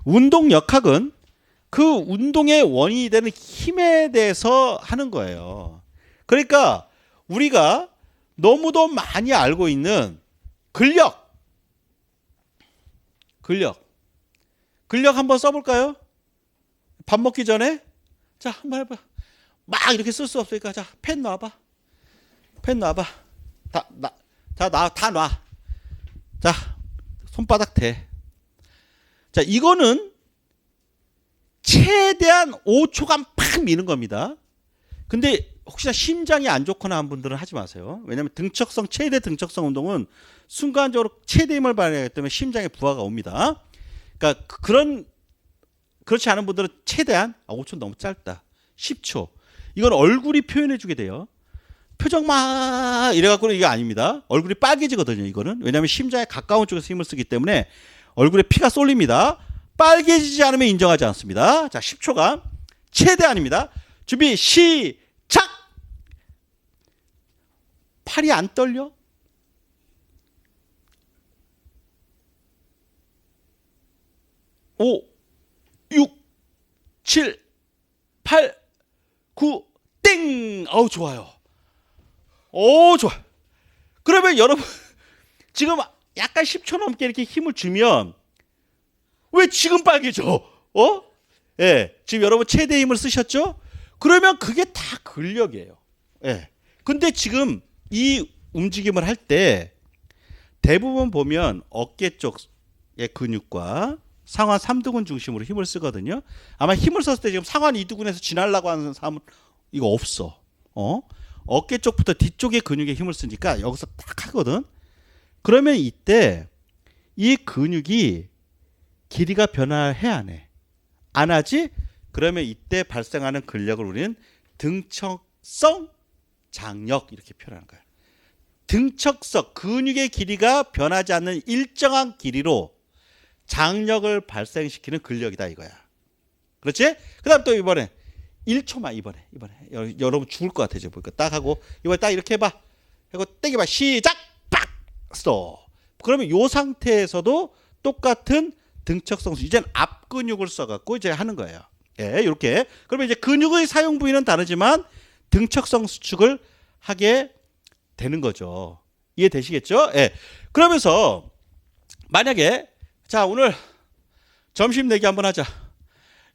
운동역학은 그 운동의 원인이 되는 힘에 대해서 하는 거예요. 그러니까 우리가 너무도 많이 알고 있는 근력 한번 써볼까요? 밥 먹기 전에 자 한번 해봐. 막 이렇게 쓸 수 없으니까 자 펜 놔봐. 다 놔. 자 손바닥 대. 자 이거는 최대한 5초간 팍 미는 겁니다. 근데 혹시나 심장이 안 좋거나 한 분들은 하지 마세요. 왜냐하면 최대 등척성 운동은 순간적으로 최대 힘을 발휘하기 때문에 심장에 부하가 옵니다. 그러니까 그렇지 않은 분들은 최대한 5초 너무 짧다. 10초. 이건 얼굴이 표현해 주게 돼요. 표정 막 이래갖고는 이게 아닙니다. 얼굴이 빨개지거든요. 이거는 왜냐하면 심장에 가까운 쪽에서 힘을 쓰기 때문에 얼굴에 피가 쏠립니다. 빨개지지 않으면 인정하지 않습니다. 자 10초간 최대한입니다. 준비 시작. 팔이 안 떨려? 오, 6, 7, 8, 9, 땡! 어우, 좋아요. 오, 좋아. 그러면 여러분, 지금 약간 10초 넘게 이렇게 힘을 주면, 왜 지금 빨개져? 예. 지금 여러분 최대 힘을 쓰셨죠? 그러면 그게 다 근력이에요. 예. 근데 지금 이 움직임을 할 때 대부분 보면 어깨 쪽의 근육과 상완 3두근 중심으로 힘을 쓰거든요. 아마 힘을 썼을 때 지금 상완 2두근에서 지나려고 하는 사람은 이거 없어. 어깨 쪽부터 뒤쪽의 근육에 힘을 쓰니까 여기서 딱 하거든. 그러면 이때 이 근육이 길이가 변화해야 안 해? 안 하지? 그러면 이때 발생하는 근력을 우리는 등척성 장력 이렇게 표현하는 거야. 등척성, 근육의 길이가 변하지 않는 일정한 길이로 장력을 발생시키는 근력이다 이거야. 그렇지? 그 다음 또 이번에 1초만 이번에 여러분 죽을 것 같아. 보니까 딱 하고 이번에 딱 이렇게 해봐. 하고 땡겨봐. 시작! 빡! 스톱. 그러면 이 상태에서도 똑같은 등척성 이제는 앞 근육을 써갖고 이제 하는 거예요. 예, 이렇게. 그러면 이제 근육의 사용 부위는 다르지만 등척성 수축을 하게 되는 거죠. 이해되시겠죠? 예. 그러면서 만약에 자 오늘 점심 내기 한번 하자.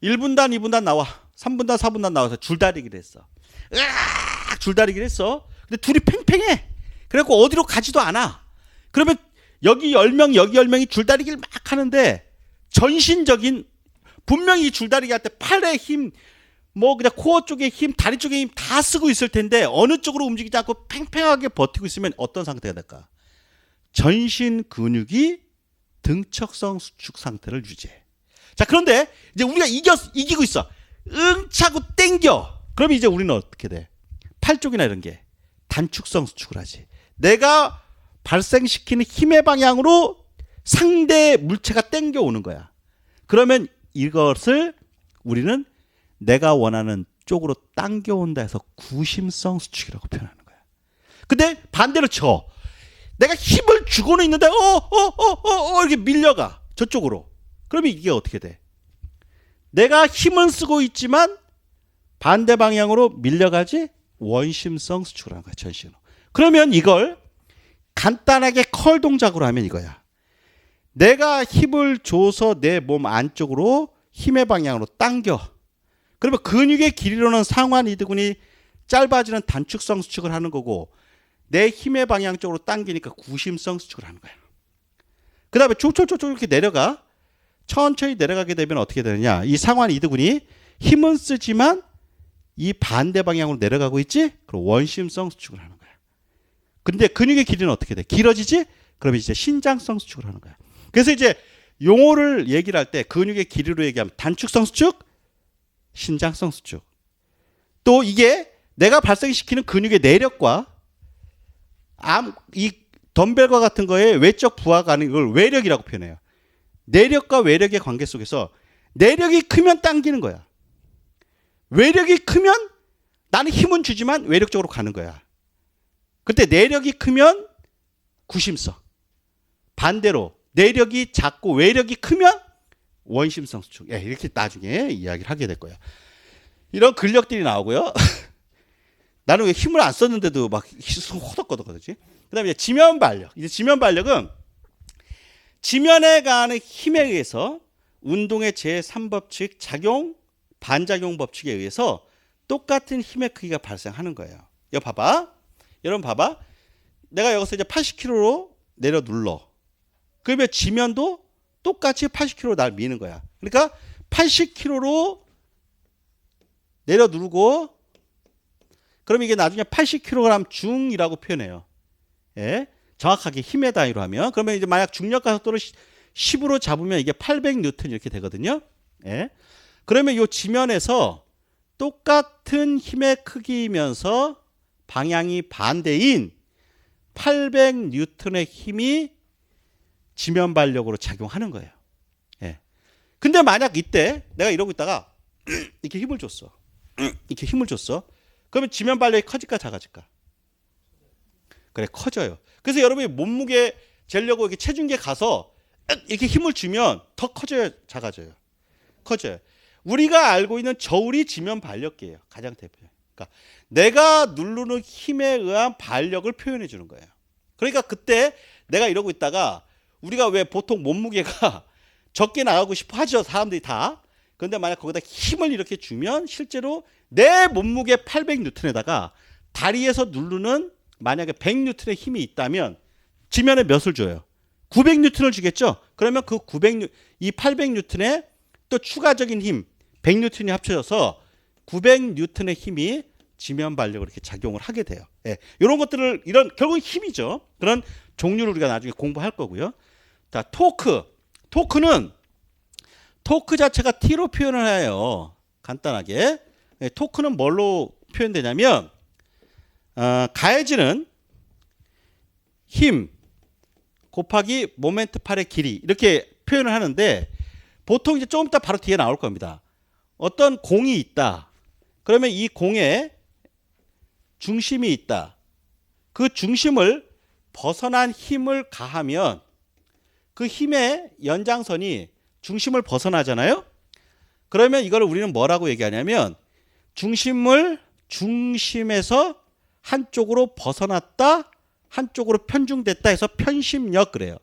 1분단 2분단 나와. 3분단 4분단 나와서 줄다리기를 했어. 으악! 줄다리기를 했어. 근데 둘이 팽팽해. 그래갖고 어디로 가지도 않아. 그러면 여기 10명 여기 10명이 줄다리기를 막 하는데 전신적인 분명히 줄다리기 할 때 팔에 힘 뭐 그냥 코어 쪽에 힘 다리 쪽에 힘 다 쓰고 있을 텐데 어느 쪽으로 움직이지 않고 팽팽하게 버티고 있으면 어떤 상태가 될까? 전신 근육이 등척성 수축 상태를 유지해. 자 그런데 이제 우리가 이기고 있어. 차고 땡겨. 그럼 이제 우리는 어떻게 돼? 팔 쪽이나 이런 게 단축성 수축을 하지. 내가 발생시키는 힘의 방향으로 상대 물체가 땡겨 오는 거야. 그러면 이것을 우리는 내가 원하는 쪽으로 당겨온다 해서 구심성 수축이라고 표현하는 거야. 근데 반대로 쳐. 내가 힘을 주고는 있는데 이렇게 밀려가 저쪽으로. 그러면 이게 어떻게 돼? 내가 힘은 쓰고 있지만 반대 방향으로 밀려가지 원심성 수축을 하는 거야. 전신으로. 그러면 이걸 간단하게 컬 동작으로 하면 이거야. 내가 힘을 줘서 내 몸 안쪽으로 힘의 방향으로 당겨. 그러면 근육의 길이로는 상완 이두근이 짧아지는 단축성 수축을 하는 거고 내 힘의 방향 쪽으로 당기니까 구심성 수축을 하는 거야. 그 다음에 쭉쭉쭉 이렇게 내려가. 천천히 내려가게 되면 어떻게 되느냐. 이 상완 이두근이 힘은 쓰지만 이 반대 방향으로 내려가고 있지? 그럼 원심성 수축을 하는 거야. 근데 근육의 길이는 어떻게 돼? 길어지지? 그러면 이제 신장성 수축을 하는 거야. 그래서 이제 용어를 얘기를 할 때 근육의 길이로 얘기하면 단축성 수축, 신장성 수축. 또 이게 내가 발생시키는 근육의 내력과 이 덤벨과 같은 거에 외적 부하가 하는 걸 외력이라고 표현해요. 내력과 외력의 관계 속에서 내력이 크면 당기는 거야. 외력이 크면 나는 힘은 주지만 외력적으로 가는 거야. 그때 내력이 크면 구심성. 반대로 내력이 작고 외력이 크면 원심성 수축. 예, 이렇게 나중에 이야기를 하게 될 거예요. 이런 근력들이 나오고요. 나는 왜 힘을 안 썼는데도 막 호덕거덕거리지? 그다음에 이제 지면 발력. 이제 지면 발력은 지면에 가하는 힘에 의해서 운동의 제3법칙 작용 반작용 법칙에 의해서 똑같은 힘의 크기가 발생하는 거예요. 여기 봐봐. 여러분 봐봐. 내가 여기서 이제 80kg로 내려 눌러. 그러면 지면도 똑같이 80kg로 날 미는 거야. 그러니까 80kg로 내려 누르고 그러면 이게 나중에 80kg 중이라고 표현해요. 예? 정확하게 힘의 단위로 하면 그러면 이제 만약 중력 가속도를 10으로 잡으면 이게 800N 이렇게 되거든요. 예? 그러면 이 지면에서 똑같은 힘의 크기이면서 방향이 반대인 800N의 힘이 지면 발력으로 작용하는 거예요. 예. 근데 만약 이때 내가 이러고 있다가 이렇게 힘을 줬어. 이렇게 힘을 줬어. 그러면 지면 발력이 커질까 작아질까? 그래, 커져요. 그래서 여러분이 몸무게 재려고 이렇게 체중계 가서 이렇게 힘을 주면 더 커져요, 작아져요? 커져요. 우리가 알고 있는 저울이 지면 발력계예요. 가장 대표. 그러니까 내가 누르는 힘에 의한 발력을 표현해 주는 거예요. 그러니까 그때 내가 이러고 있다가 우리가 왜 보통 몸무게가 적게 나가고 싶어 하죠, 사람들이 다. 그런데 만약 거기다 힘을 이렇게 주면 실제로 내 몸무게 800N에다가 다리에서 누르는 만약에 100N의 힘이 있다면 지면에 몇을 줘요? 900N을 주겠죠? 그러면 그 900N, 이 800N에 또 추가적인 힘 100N이 합쳐져서 900N의 힘이 지면 발력으로 이렇게 작용을 하게 돼요. 예. 이런 것들을 결국 힘이죠. 그런 종류를 우리가 나중에 공부할 거고요. 자, 토크. 토크 자체가 T로 표현을 해요. 간단하게. 예, 토크는 뭘로 표현되냐면 가해지는 힘 곱하기 모멘트 팔의 길이 이렇게 표현을 하는데 보통 이제 조금 이따 바로 뒤에 나올 겁니다. 어떤 공이 있다. 그러면 이 공에 중심이 있다. 그 중심을 벗어난 힘을 가하면 그 힘의 연장선이 중심을 벗어나잖아요. 그러면 이걸 우리는 뭐라고 얘기하냐면 중심에서 한쪽으로 벗어났다, 한쪽으로 편중됐다 해서 편심력 그래요.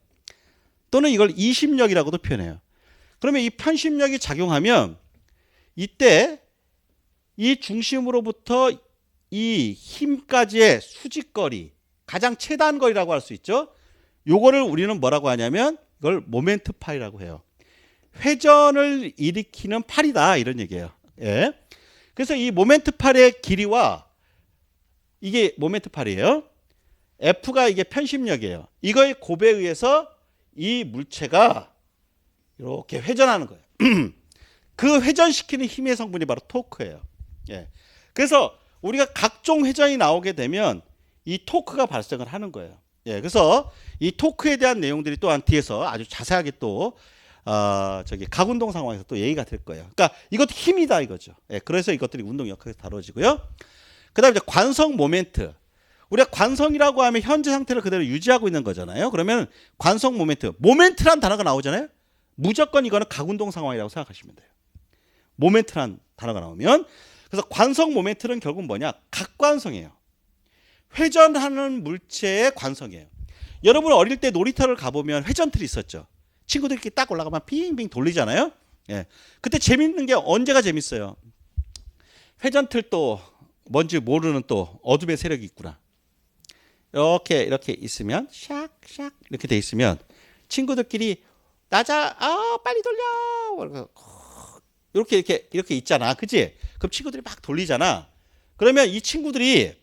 또는 이걸 이심력이라고도 표현해요. 그러면 이 편심력이 작용하면 이때 이 중심으로부터 이 힘까지의 수직거리, 가장 최단거리라고 할 수 있죠. 요거를 우리는 뭐라고 하냐면 이걸 모멘트 파이라고 해요. 회전을 일으키는 팔이다 이런 얘기예요. 예. 그래서 이 모멘트 팔의 길이와 이게 모멘트 팔이에요. F가 이게 편심력이에요. 이거의 곱에 의해서 이 물체가 이렇게 회전하는 거예요. 그 회전시키는 힘의 성분이 바로 토크예요. 예. 그래서 우리가 각종 회전이 나오게 되면 이 토크가 발생을 하는 거예요. 예. 그래서 이 토크에 대한 내용들이 또한 뒤에서 아주 자세하게 또 각운동 상황에서 또 얘기가 될 거예요. 그러니까 이것도 힘이다 이거죠. 예. 그래서 이것들이 운동 역학에서 다뤄지고요. 그다음에 이제 관성 모멘트. 우리가 관성이라고 하면 현재 상태를 그대로 유지하고 있는 거잖아요. 그러면 관성 모멘트란 단어가 나오잖아요. 무조건 이거는 각운동 상황이라고 생각하시면 돼요. 모멘트란 단어가 나오면 그래서 관성 모멘트는 결국 뭐냐? 각관성이에요. 회전하는 물체의 관성이에요. 여러분 어릴 때 놀이터를 가보면 회전틀이 있었죠. 친구들끼리 딱 올라가면 빙빙 돌리잖아요. 예. 그때 재밌는 게 언제가 재밌어요? 회전틀 또 뭔지 모르는 또 어둠의 세력이 있구나. 이렇게 있으면 샥샥 이렇게 돼 있으면 친구들끼리 나자 빨리 돌려 이렇게 있잖아, 그지? 그럼 친구들이 막 돌리잖아. 그러면 이 친구들이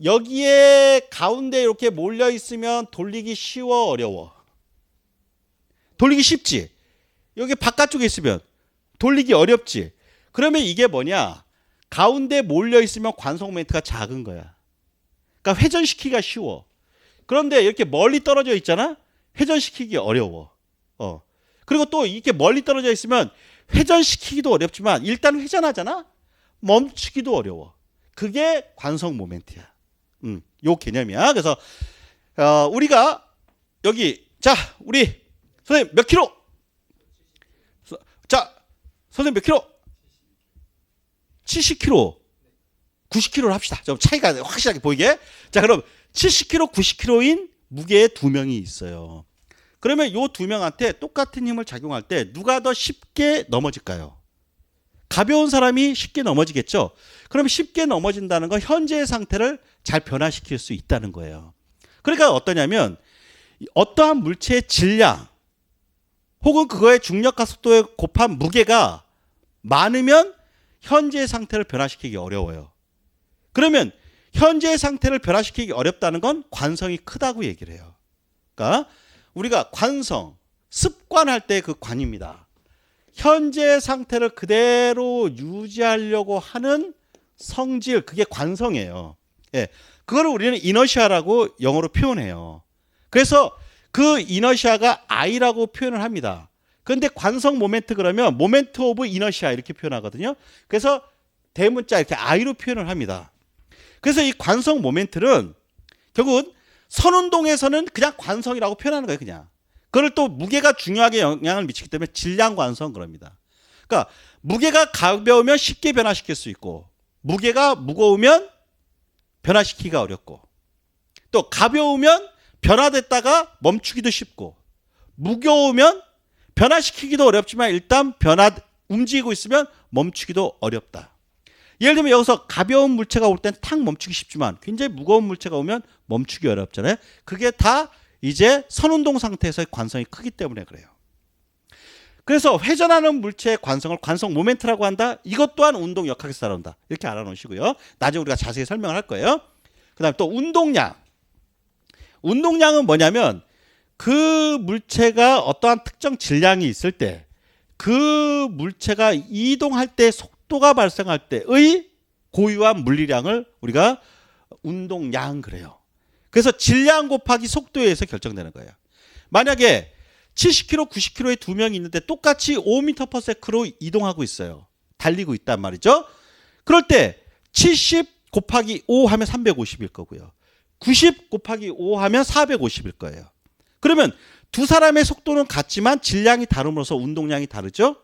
여기에 가운데 이렇게 몰려 있으면 돌리기 쉬워 어려워? 돌리기 쉽지. 여기 바깥쪽에 있으면 돌리기 어렵지. 그러면 이게 뭐냐? 가운데 몰려 있으면 관성 모멘트가 작은 거야. 그러니까 회전시키기가 쉬워. 그런데 이렇게 멀리 떨어져 있잖아. 회전시키기 어려워. 그리고 또 이렇게 멀리 떨어져 있으면 회전시키기도 어렵지만 일단 회전하잖아. 멈추기도 어려워. 그게 관성 모멘트야. 요 개념이야. 그래서 우리가 여기 자 우리 선생님 몇 킬로? 선생님 몇 킬로? 70kg. 90kg를 합시다. 좀 차이가 확실하게 보이게. 자, 그럼 70kg, 90kg인 무게의 두 명이 있어요. 그러면 요 두 명한테 똑같은 힘을 작용할 때 누가 더 쉽게 넘어질까요? 가벼운 사람이 쉽게 넘어지겠죠. 그럼 쉽게 넘어진다는 건 현재의 상태를 잘 변화시킬 수 있다는 거예요. 그러니까 어떠냐면 어떠한 물체의 질량 혹은 그거의 중력과 속도에 곱한 무게가 많으면 현재의 상태를 변화시키기 어려워요. 그러면 현재의 상태를 변화시키기 어렵다는 건 관성이 크다고 얘기를 해요. 그러니까 우리가 관성, 습관할 때 그 관입니다. 현재 상태를 그대로 유지하려고 하는 성질, 그게 관성이에요. 예, 그거를 우리는 이너시아라고 영어로 표현해요. 그래서 그 이너시아가 I라고 표현을 합니다. 그런데 관성 모멘트 그러면 모멘트 오브 이너시아 이렇게 표현하거든요. 그래서 대문자 이렇게 I로 표현을 합니다. 그래서 이 관성 모멘트는 결국은 선운동에서는 그냥 관성이라고 표현하는 거예요. 그냥. 그걸 또 무게가 중요하게 영향을 미치기 때문에 질량 관성 그럽니다. 그러니까 무게가 가벼우면 쉽게 변화시킬 수 있고 무게가 무거우면 변화시키기가 어렵고 또 가벼우면 변화됐다가 멈추기도 쉽고 무거우면 변화시키기도 어렵지만 일단 움직이고 있으면 멈추기도 어렵다. 예를 들면 여기서 가벼운 물체가 올 땐 탁 멈추기 쉽지만 굉장히 무거운 물체가 오면 멈추기 어렵잖아요. 그게 다 이제 선운동 상태에서의 관성이 크기 때문에 그래요. 그래서 회전하는 물체의 관성을 관성 모멘트라고 한다. 이것 또한 운동 역학에서 다룬다. 이렇게 알아놓으시고요. 나중에 우리가 자세히 설명을 할 거예요. 그 다음에 또 운동량. 운동량은 뭐냐면 그 물체가 어떠한 특정 질량이 있을 때 그 물체가 이동할 때 속도가 발생할 때의 고유한 물리량을 우리가 운동량 그래요. 그래서 질량 곱하기 속도에 의해서 결정되는 거예요. 만약에 70km, 90km의 두 명이 있는데 똑같이 5m/s로 이동하고 있어요. 달리고 있단 말이죠. 그럴 때 70 곱하기 5 하면 350일 거고요. 90 곱하기 5 하면 450일 거예요. 그러면 두 사람의 속도는 같지만 질량이 다름으로써 운동량이 다르죠.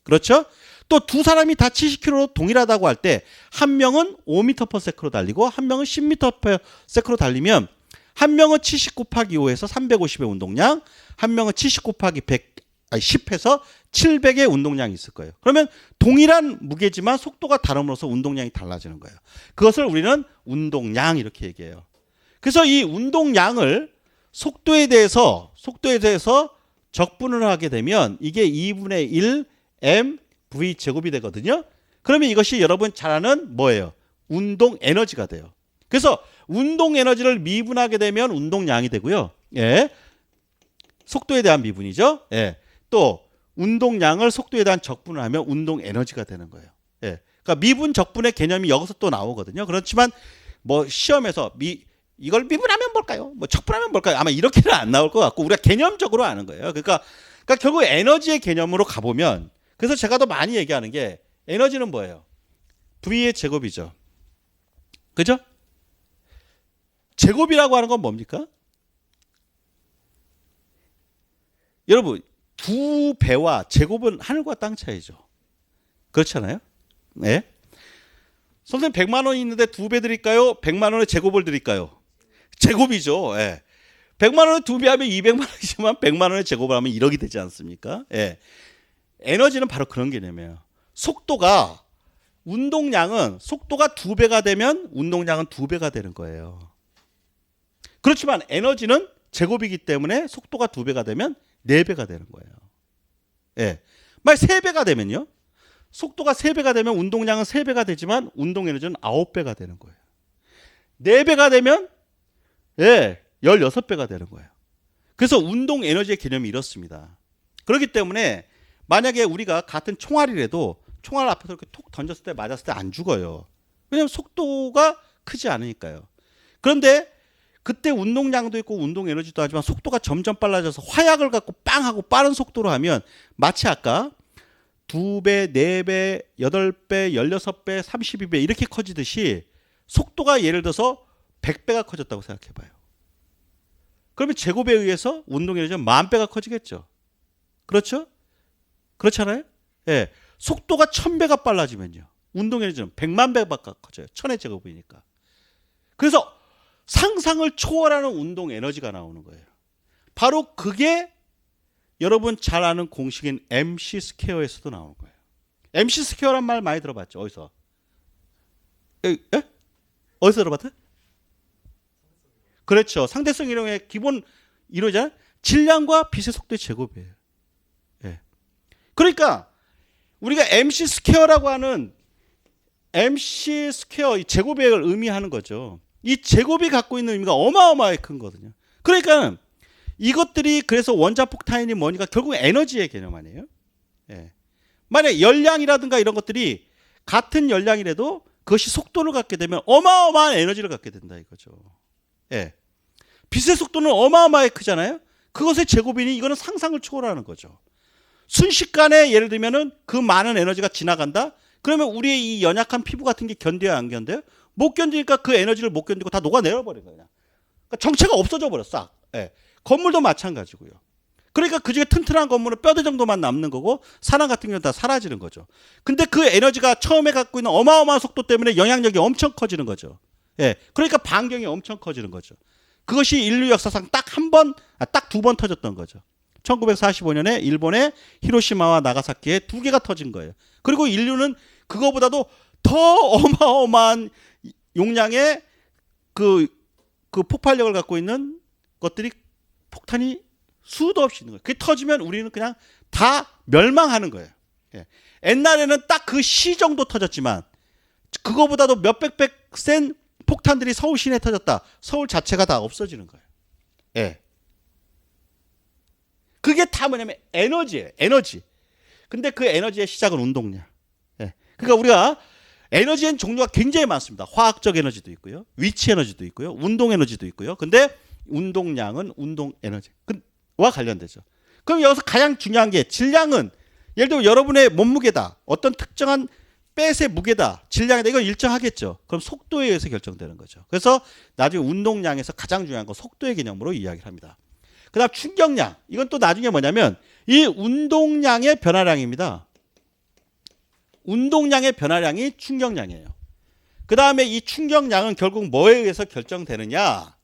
그렇죠? 또 두 사람이 다 70km로 동일하다고 할 때 한 명은 5m/s로 달리고 한 명은 10m/s로 달리면 한 명은 70 곱하기 5에서 350의 운동량, 한 명은 70 곱하기 10해서 700의 운동량이 있을 거예요. 그러면 동일한 무게지만 속도가 다름으로써 운동량이 달라지는 거예요. 그것을 우리는 운동량 이렇게 얘기해요. 그래서 이 운동량을 속도에 대해서 적분을 하게 되면 이게 2분의 1 mv 제곱이 되거든요. 그러면 이것이 여러분 잘 아는 뭐예요? 운동 에너지가 돼요. 그래서 운동 에너지를 미분하게 되면 운동량이 되고요. 예. 속도에 대한 미분이죠. 예. 또 운동량을 속도에 대한 적분을 하면 운동 에너지가 되는 거예요. 예. 그러니까 미분 적분의 개념이 여기서 또 나오거든요. 그렇지만 뭐 시험에서 이걸 미분하면 뭘까요? 뭐 적분하면 뭘까요? 아마 이렇게는 안 나올 것 같고 우리가 개념적으로 아는 거예요. 그러니까 결국 에너지의 개념으로 가보면 그래서 제가 더 많이 얘기하는 게 에너지는 뭐예요? V의 제곱이죠. 그죠? 제곱이라고 하는 건 뭡니까? 여러분 두 배와 제곱은 하늘과 땅 차이죠. 그렇잖아요? 네. 선생님 100만 원이 있는데 두 배 드릴까요? 100만 원의 제곱을 드릴까요? 제곱이죠. 예. 100만 원을 두 배 하면 200만 원이지만 100만 원의 제곱을 하면 1억이 되지 않습니까? 예. 에너지는 바로 그런 개념이에요. 속도가 운동량은 속도가 두 배가 되면 운동량은 두 배가 되는 거예요. 그렇지만 에너지는 제곱이기 때문에 속도가 두 배가 되면 네 배가 되는 거예요. 예. 만약 세 배가 되면요. 속도가 세 배가 되면 운동량은 세 배가 되지만 운동 에너지는 9배가 되는 거예요. 네 배가 되면 예, 16배가 되는 거예요. 그래서 운동 에너지의 개념이 이렇습니다. 그렇기 때문에 만약에 우리가 같은 총알이라도 총알 앞에서 이렇게 톡 던졌을 때 맞았을 때 안 죽어요. 왜냐하면 속도가 크지 않으니까요. 그런데 그때 운동량도 있고 운동 에너지도 하지만 속도가 점점 빨라져서 화약을 갖고 빵 하고 빠른 속도로 하면 마치 아까 2배, 4배, 8배, 16배, 32배 이렇게 커지듯이 속도가 예를 들어서 100배가 커졌다고 생각해봐요. 그러면 제곱에 의해서 운동 에너지는 10,000배가 커지겠죠. 그렇죠? 그렇잖아요? 예, 속도가 1000배가 빨라지면요. 운동 에너지는 100만 배가 커져요. 1000의 제곱이니까. 그래서 상상을 초월하는 운동 에너지가 나오는 거예요. 바로 그게 여러분 잘 아는 공식인 MC 스퀘어에서도 나오는 거예요. MC 스퀘어란 말 많이 들어봤죠? 어디서? 에? 어디서 들어봤어요? 그렇죠. 상대성 이론의 기본 이론이잖아요. 질량과 빛의 속도의 제곱이에요. 예. 그러니까 우리가 MC 스퀘어라고 하는 MC 스퀘어 이 제곱을 의미하는 거죠. 이 제곱이 갖고 있는 의미가 어마어마하게 큰 거거든요. 그러니까 이것들이 그래서 원자폭탄이니 뭐니까 결국 에너지의 개념 아니에요. 예. 만약 열량이라든가 이런 것들이 같은 열량이라도 그것이 속도를 갖게 되면 어마어마한 에너지를 갖게 된다 이거죠. 예. 빛의 속도는 어마어마하게 크잖아요. 그것의 제곱이니 이거는 상상을 초월하는 거죠. 순식간에 예를 들면은 그 많은 에너지가 지나간다. 그러면 우리의 이 연약한 피부 같은 게 견뎌야 안 견뎌요? 못 견디니까 그 에너지를 못 견디고 다 녹아내려 버린 거예요. 그러니까 정체가 없어져 버렸어. 예. 건물도 마찬가지고요. 그러니까 그중에 튼튼한 건물은 뼈대 정도만 남는 거고 산화 같은 경우는 다 사라지는 거죠. 근데 그 에너지가 처음에 갖고 있는 어마어마한 속도 때문에 영향력이 엄청 커지는 거죠. 예. 그러니까 반경이 엄청 커지는 거죠. 그것이 인류 역사상 딱 두 번 터졌던 거죠. 1945년에 일본의 히로시마와 나가사키에 두 개가 터진 거예요. 그리고 인류는 그거보다도 더 어마어마한 용량의 그 폭발력을 갖고 있는 것들이 폭탄이 수도 없이 있는 거예요. 그게 터지면 우리는 그냥 다 멸망하는 거예요. 예. 옛날에는 딱 그 시 정도 터졌지만 그거보다도 몇백 배 센 폭탄들이 서울 시내에 터졌다. 서울 자체가 다 없어지는 거예요. 예. 그게 다 뭐냐면 에너지예요. 에너지. 근데 그 에너지의 시작은 운동량. 예. 그러니까 우리가 에너지엔 종류가 굉장히 많습니다. 화학적 에너지도 있고요. 위치 에너지도 있고요. 운동 에너지도 있고요. 근데 운동량은 운동 에너지와 관련되죠. 그럼 여기서 가장 중요한 게 질량은 예를 들면 여러분의 몸무게다. 어떤 특정한 뱃의 무게다. 질량이다. 이건 일정하겠죠. 그럼 속도에 의해서 결정되는 거죠. 그래서 나중에 운동량에서 가장 중요한 건 속도의 개념으로 이야기를 합니다. 그 다음 충격량. 이건 또 나중에 뭐냐면 이 운동량의 변화량입니다. 운동량의 변화량이 충격량이에요. 그 다음에 이 충격량은 결국 뭐에 의해서 결정되느냐.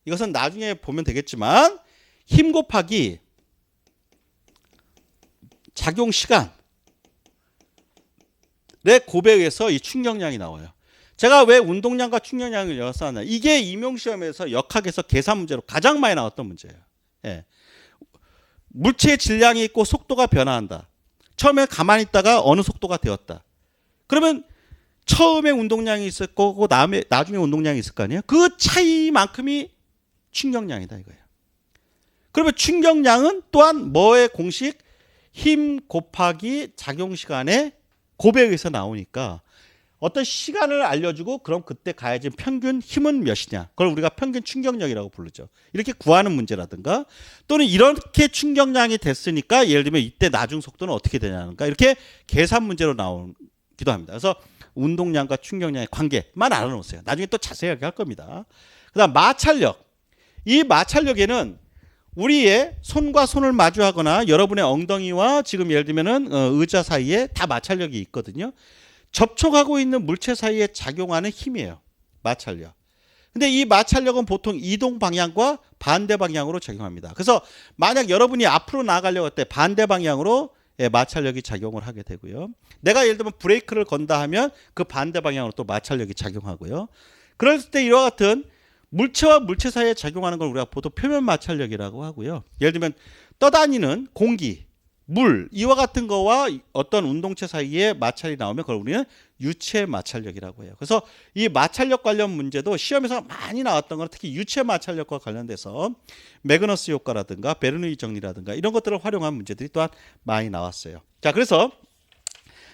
이것은 나중에 보면 되겠지만 힘 곱하기 작용 시간의 곱에 의해서 이 충격량이 나와요. 제가 왜 운동량과 충격량을 여기서 하나. 이게 임용시험에서 역학에서 계산 문제로 가장 많이 나왔던 문제예요. 예. 물체의 질량이 있고 속도가 변화한다. 처음에 가만히 있다가 어느 속도가 되었다. 그러면 처음에 운동량이 있을 거고 나중에 운동량이 있을 거 아니에요? 그 차이만큼이 충격량이다 이거예요. 그러면 충격량은 또한 뭐의 공식? 힘 곱하기 작용 시간의 곱에 의해서 나오니까 어떤 시간을 알려주고 그럼 그때 가해진 평균 힘은 몇이냐. 그걸 우리가 평균 충격력이라고 부르죠. 이렇게 구하는 문제라든가 또는 이렇게 충격량이 됐으니까 예를 들면 이때 나중 속도는 어떻게 되냐는가 이렇게 계산 문제로 나오기도 합니다. 그래서 운동량과 충격량의 관계만 알아놓으세요. 나중에 또 자세하게 할 겁니다. 그 다음 마찰력. 이 마찰력에는 우리의 손과 손을 마주하거나 여러분의 엉덩이와 지금 예를 들면은 의자 사이에 다 마찰력이 있거든요. 접촉하고 있는 물체 사이에 작용하는 힘이에요. 마찰력. 근데 이 마찰력은 보통 이동 방향과 반대 방향으로 작용합니다. 그래서 만약 여러분이 앞으로 나아가려고 할 때 반대 방향으로 마찰력이 작용을 하게 되고요. 내가 예를 들면 브레이크를 건다 하면 그 반대 방향으로 또 마찰력이 작용하고요. 그럴 때 이와 같은 물체와 물체 사이에 작용하는 걸 우리가 보통 표면 마찰력이라고 하고요. 예를 들면 떠다니는 공기, 물 이와 같은 거와 어떤 운동체 사이에 마찰이 나오면 그걸 우리는 유체 마찰력이라고 해요. 그래서 이 마찰력 관련 문제도 시험에서 많이 나왔던 건 특히 유체 마찰력과 관련돼서 매그너스 효과라든가 베르누이 정리라든가 이런 것들을 활용한 문제들이 또한 많이 나왔어요. 자, 그래서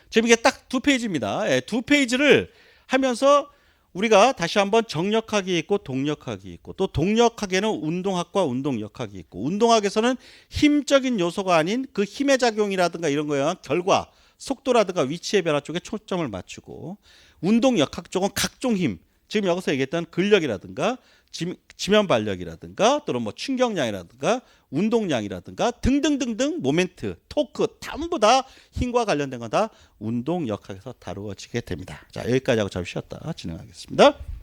지금 이게 딱 두 페이지입니다. 두 페이지를 하면서 우리가 다시 한번 정력학이 있고 동력학이 있고 또 동력학에는 운동학과 운동역학이 있고 운동학에서는 힘적인 요소가 아닌 그 힘의 작용이라든가 이런 거에 의한 결과 속도라든가 위치의 변화 쪽에 초점을 맞추고 운동역학 쪽은 각종 힘 지금 여기서 얘기했던 근력이라든가 지면 발력이라든가 또는 뭐 충격량이라든가 운동량이라든가 등등등등 모멘트, 토크 전부 다 힘과 관련된 건 다 운동 역학에서 다루어지게 됩니다. 자, 여기까지 하고 잠시 쉬었다 진행하겠습니다.